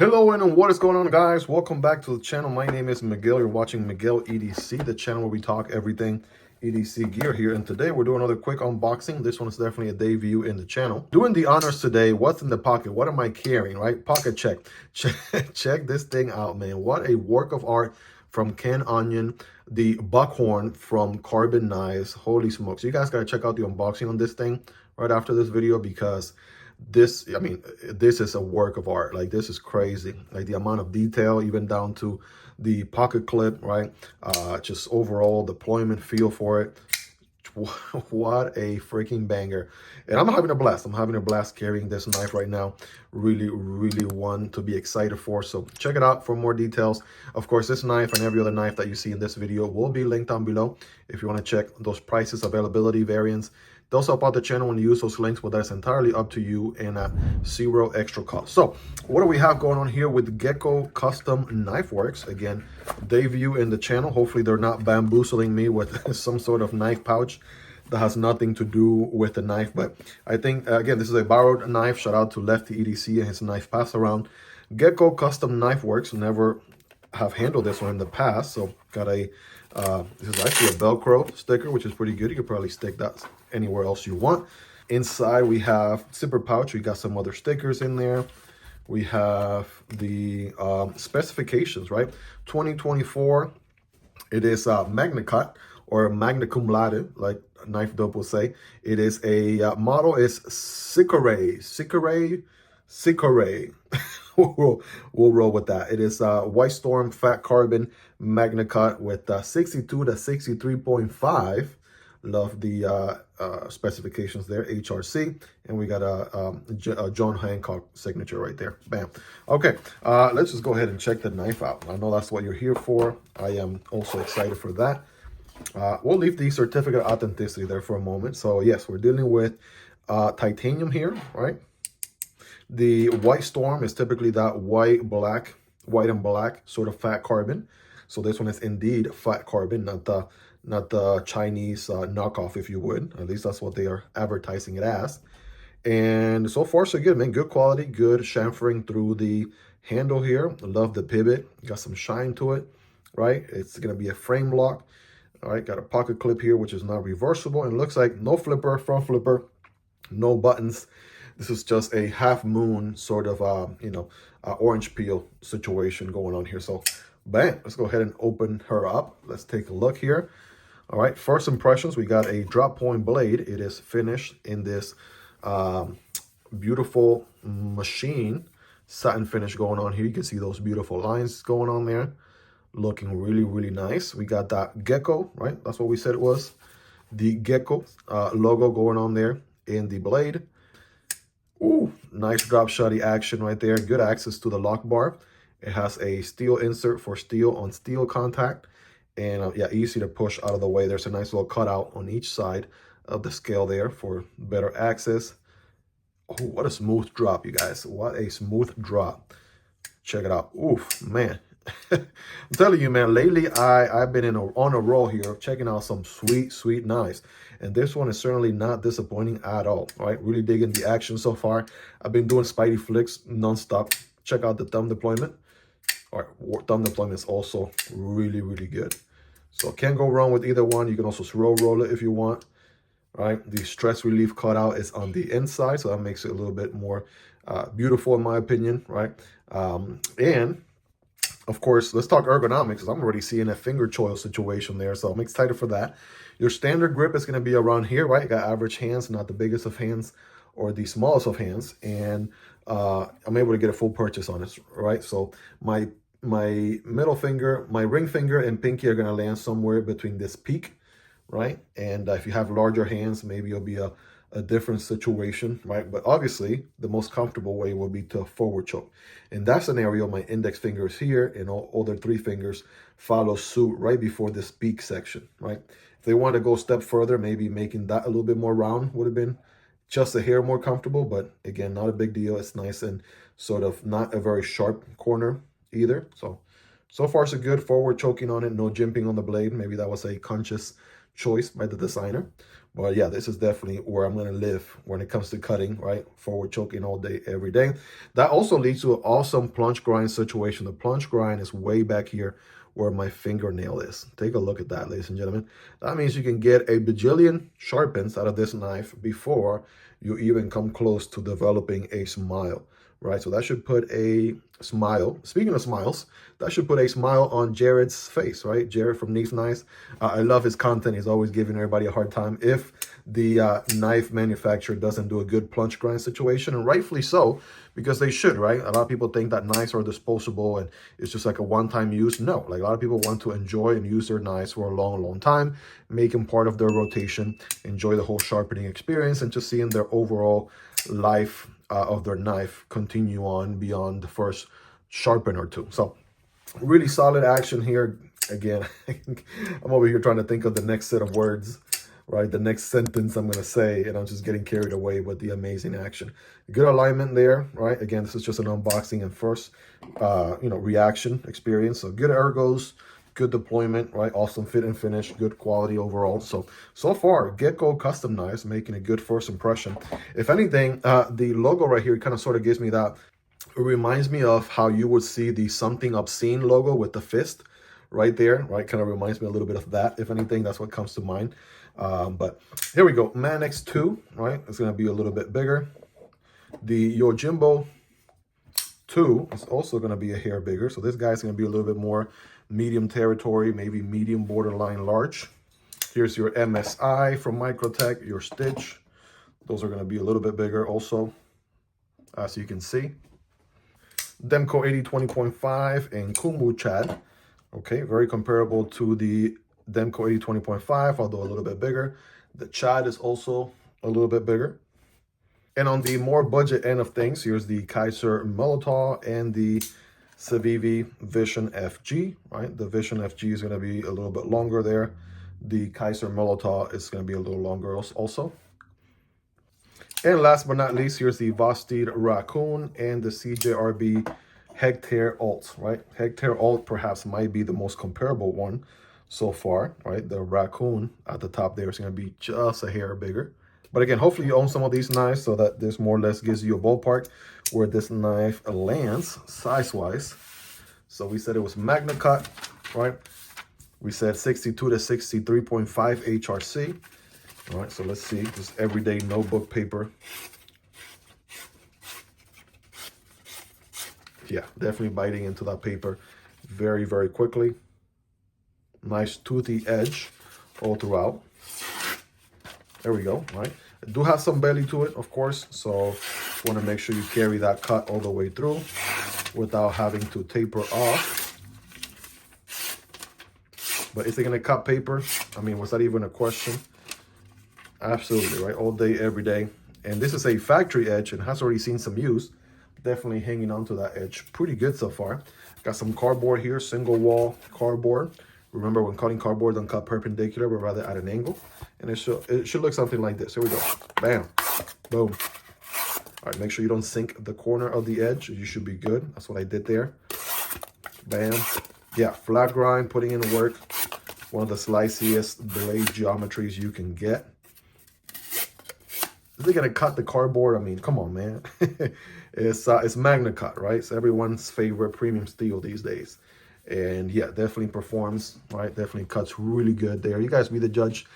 Hello and what is going on, guys? Welcome back to the channel. My name is Miguel. You're watching Miguel EDC, the channel where we talk everything EDC gear here. And today we're doing another quick unboxing. This one is definitely a debut in the channel. Doing the honors today. What's in the pocket? What am I carrying, right? Pocket check. Check this thing out, man. What a work of art from Ken Onion, the Buckhorn from Karbon Knives. Holy smokes. You guys got to check out the unboxing on this thing right after this video, because this is a work of art. Like, this is crazy. Like, the amount of detail, even down to the pocket clip, right? Just overall deployment feel for it. What a freaking banger. And I'm having a blast. I'm having a blast carrying this knife right now. Really one to be excited for. So check it out for more details. Of course, this knife and every other knife that you see in this video will be linked down below if you want to check those prices, availability, variants. They'll help out the channel when you use those links, but that's entirely up to you and at zero extra cost. So what do we have going on here with Gecko Customz Knifeworks? Again, debut in the channel. Hopefully they're not bamboozling me with some sort of knife pouch that has nothing to do with the knife. But I think, again, this is a borrowed knife. Shout out to Lefty EDC and his knife pass around. Gecko Customz Knifeworks. Never have handled this one in the past. So got a, this is actually a Velcro sticker, which is pretty good. You could probably stick that anywhere else you want. Inside we have zipper pouch. We got some other stickers in there. We have the specifications, right? 2024. It is magna cut or magna cum laude, like Knife Dope will say. It is a model is Sikorae. we'll roll with that. It is White Storm Fat Carbon Magna Cut with 62 to 63.5. Love the specifications there, HRC, and we got a John Hancock signature right there. Bam. Okay, let's just go ahead and check the knife out. I know that's what you're here for. I am also excited for that. We'll leave the certificate of authenticity there for a moment. So yes, we're dealing with titanium here, right? The White Storm is typically that white and black sort of fat carbon. So this one is indeed fat carbon, not the Chinese knockoff, if you would. At least that's what they are advertising it as. And so far so good, man. Good quality, good chamfering through the handle here. Love the pivot. Got some shine to it, right? It's gonna be a frame lock. All right, got a pocket clip here, which is not reversible, and it looks like no flipper, front flipper, no buttons. This is just a half moon sort of, orange peel situation going on here. So, bam, let's go ahead and open her up. Let's take a look here. All right, first impressions, we got a drop point blade. It is finished in this beautiful machine satin finish going on here. You can see those beautiful lines going on there. Looking really nice. We got that Gecko, right? That's what we said it was. The Gecko logo going on there in the blade. Ooh, nice drop shotty action right there. Good access to the lock bar. It has a steel insert for steel on steel contact. And yeah, easy to push out of the way. There's a nice little cutout on each side of the scale there for better access. Oh, what a smooth drop, you guys. What a smooth drop. Check it out. Oof, man. I'm telling you, man, lately I've been on a roll here, checking out some sweet knives, and this one is certainly not disappointing at all. Right, really digging the action so far. I've been doing Spidey flicks nonstop. Check out the thumb deployment. All right, thumb deployment is also really good. So can't go wrong with either one. You can also roll it if you want. Right, the stress relief cutout is on the inside, so that makes it a little bit more beautiful in my opinion. Right, and of course, let's talk ergonomics, because I'm already seeing a finger choil situation there, so I'm excited for that. Your standard grip is going to be around here, right? You got average hands, not the biggest of hands or the smallest of hands, and I'm able to get a full purchase on this, right? So my middle finger, my ring finger and pinky are going to land somewhere between this peak, right? And if you have larger hands, maybe it'll be a different situation, right? But obviously, the most comfortable way will be to forward choke. In that scenario, my index finger is here, and all other three fingers follow suit right before this peak section, right? If they want to go a step further, maybe making that a little bit more round would have been just a hair more comfortable, but again, not a big deal. It's nice and sort of not a very sharp corner either. So far so good. Forward choking on it, no jimping on the blade. Maybe that was a conscious choice by the designer. But yeah, this is definitely where I'm going to live when it comes to cutting, right? Forward choking all day, every day. That also leads to an awesome plunge grind situation. The plunge grind is way back here where my fingernail is. Take a look at that, ladies and gentlemen. That means you can get a bajillion sharpens out of this knife before you even come close to developing a smile, right? So that should put a smile. Speaking of smiles, that should put a smile on Jared's face, right? Jared from Nice Nice. I love his content. He's always giving everybody a hard time if the knife manufacturer doesn't do a good plunge grind situation, and rightfully so, because they should, right? A lot of people think that knives are disposable and it's just like a one-time use. No, like a lot of people want to enjoy and use their knives for a long, long time, make them part of their rotation, enjoy the whole sharpening experience, and just seeing their overall life of their knife continue on beyond the first sharpen or two. So really solid action here. Again, I'm over here trying to think of the next set of words, right? The next sentence I'm going to say, and I'm just getting carried away with the amazing action. Good alignment there, right? Again, this is just an unboxing and first, reaction experience. So good ergos, good deployment, right? Awesome fit and finish, good quality overall. So far, Gecko Customz Knives making a good first impression. If anything, the logo right here kind of sort of gives me that. It reminds me of how you would see the Something Obscene logo with the fist right there, right? Kind of reminds me a little bit of that. If anything, that's what comes to mind. But here we go. Manix 2, right? It's going to be a little bit bigger. The Yojimbo 2 is also going to be a hair bigger. So this guy's going to be a little bit more medium territory, maybe medium borderline large. Here's your MSI from Microtech, your Stitch. Those are going to be a little bit bigger also, as you can see. Demko AD 20.5 and Kunwu Chad. Okay, very comparable to the Demko AD 20.5, although a little bit bigger. The Chad is also a little bit bigger. And on the more budget end of things, here's the Kizer Militaw and the Civivi Vision FG, right? The Vision FG is going to be a little bit longer there. The Kizer Militaw is going to be a little longer also. And last but not least, here's the Vosteed Raccoon and the CJRB Hectare Alt, right? Hectare Alt perhaps might be the most comparable one so far, right? The Raccoon at the top there is going to be just a hair bigger. But again, hopefully you own some of these knives so that this more or less gives you a ballpark where this knife lands size-wise. So we said it was Magna Cut, right? We said 62 to 63.5 HRC. All right, so let's see, just everyday notebook paper. Yeah, definitely biting into that paper very, very quickly. Nice toothy edge all throughout. There we go, all right? I do have some belly to it, of course, so want to make sure you carry that cut all the way through without having to taper off. But is it going to cut paper? I mean, was that even a question? Absolutely, right? All day, every day. And this is a factory edge and has already seen some use. Definitely hanging on to that edge pretty good so far. Got some cardboard here, single wall cardboard. Remember, when cutting cardboard, don't cut perpendicular, but rather at an angle. And it should look something like this. Here we go. Bam. Boom. All right, make sure you don't sink the corner of the edge. You should be good. That's what I did there. Bam. Yeah, flat grind, putting in work. One of the sliciest blade geometries you can get. Is they gonna cut the cardboard? I mean, come on, man. It's Magna Cut, right? It's everyone's favorite premium steel these days. And yeah, definitely performs, right? Definitely cuts really good there. You guys be the judge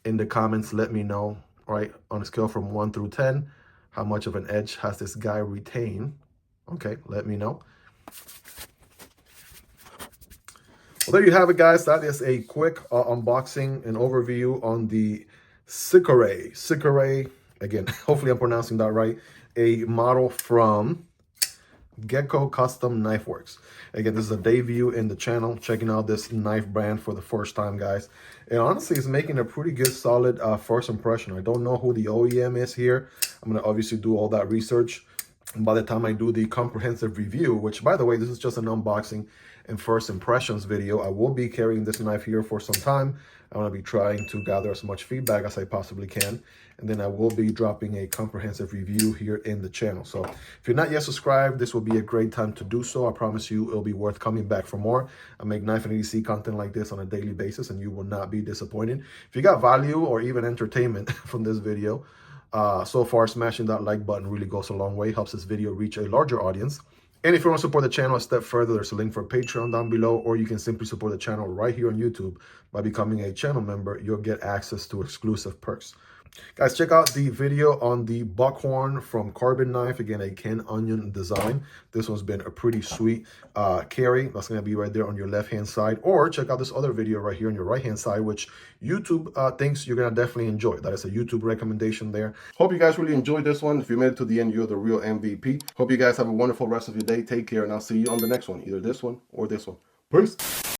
in the comments. Let me know, right? On a scale from 1 through 10, how much of an edge has this guy retained? Okay, let me know. Well, there you have it, guys. That is a quick unboxing and overview on the Sikorae. Sikorae, again, hopefully I'm pronouncing that right. A model from Gecko Customz Knifeworks. Again, this is a debut in the channel, checking out this knife brand for the first time, guys. And honestly, it's making a pretty good, solid first impression. I don't know who the OEM is here. I'm going to obviously do all that research. by the time I do the comprehensive review, which by the way, this is just an unboxing and first impressions video. I will be carrying this knife here for some time. I'm going to be trying to gather as much feedback as I possibly can. And then I will be dropping a comprehensive review here in the channel. So if you're not yet subscribed, this will be a great time to do so. I promise you it'll be worth coming back for more. I make knife and EDC content like this on a daily basis, and you will not be disappointed. If you got value or even entertainment from this video, so far, smashing that like button really goes a long way, helps this video reach a larger audience. And if you want to support the channel a step further, there's a link for Patreon down below, or you can simply support the channel right here on YouTube by becoming a channel member. You'll get access to exclusive perks. Guys, check out the video on the Buckhorn from Carbon Knife. Again, a Ken Onion design. This one's been a pretty sweet carry. That's going to be right there on your left-hand side. Or check out this other video right here on your right-hand side, which YouTube thinks you're going to definitely enjoy. That is a YouTube recommendation there. Hope you guys really enjoyed this one. If you made it to the end, you're the real MVP. Hope you guys have a wonderful rest of your day. Take care, and I'll see you on the next one. Either this one or this one. Peace.